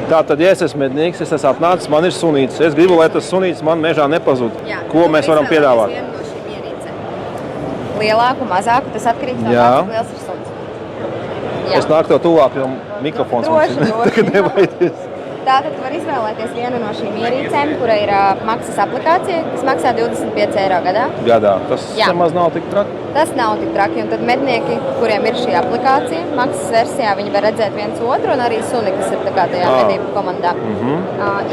Tātad, ja es esmu mednieks, es esmu atnācis, man ir sunītis. Es gribu, lai tas sunītis man mežā nepazūd. Jā. Ko mēs varam piedāvāt? Vienu no šīm ierīcēm. Lielāku, mazāku, tas atkarīgs no tā, cik liels ir suns. Jā. Es nāku tev tuvāk, jo mikrofons Droši. Tagad nebaidies. Tātad var izvēlēties vienu no šīm ierīcēm, kura ir maksas aplikācija, kas maksā 25 eiro gadā. Gadā. Tas Jā. nemaz nav tik traki. Tas nav tik traki, un tad mednieki, kuriem ir šī aplikācija, maksas versijā, viņi var redzēt viens otru un arī suni, kas ir tā kā tajā medību komandā.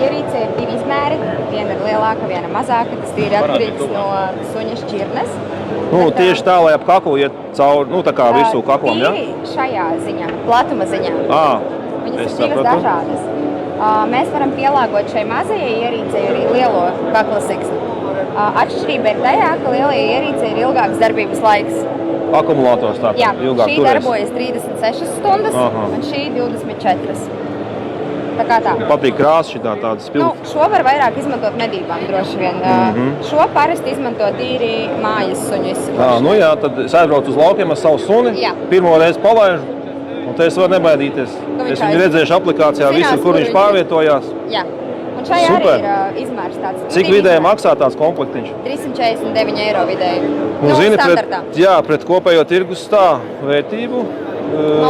Ierīce ir divi izmēri, viena ir lielāka, viena mazāka, tas ir atkarīgs no suņa šķirnes. Tieši tā, lai ap kaklu iet cauri, tā kā visu kaklam, ja? Tīri šajā ziņā, platuma ziņā. Viņas ir divas dažādas. Mēs varam pielāgot šai mazajai ierīcei arī lielo kakla siksnu. Atšķirība ir tajā, ka lielajai ierīcei ir ilgāks darbības laiks. Akumulators tāpēc Jā, ilgāk šī turēs. darbojas 36 stundas, un šī 24. Tā kā tā. Patīk krāsa šitā tāda spilgta. Šo var vairāk izmantot medībām droši vien. Šo parasti izmanto tīri mājas suņu izsakošanai. Jā, tad es aizbraucu uz laukiem ar savu suni, Jā. pirmo reizi palaižu, un te es varu nebaidīties. Es viņu redzēšu aplikācijā, visur, kur viņš pārvietojās. Jā. Un šai Super. arī ir izmērs tāds. Cik vidēji maksā tāds komplektiņš? 349 eiro vidēji. Zini, Standartā. pret kopējo tirgus tā vērtību,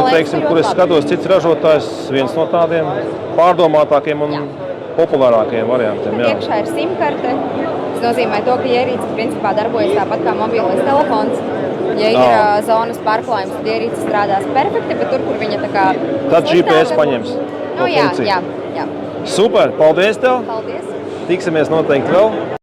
teiksim, kur es skatos cits ražotājs, viens no tādiem pārdomātākiem un populārākajiem variantiem. Jā. Iekšā ir SIM-karte. Tas nozīmē to, ka ierīce principā darbojas tāpat kā mobilais telefons. Ja ir zonas pārklājums, tad ierīce strādās perfekti, bet tur, kur viņa tā kā... Tad GPS paņems to funkciju. Jā. Super, paldies tev! Paldies! Tiksimies noteikti vēl.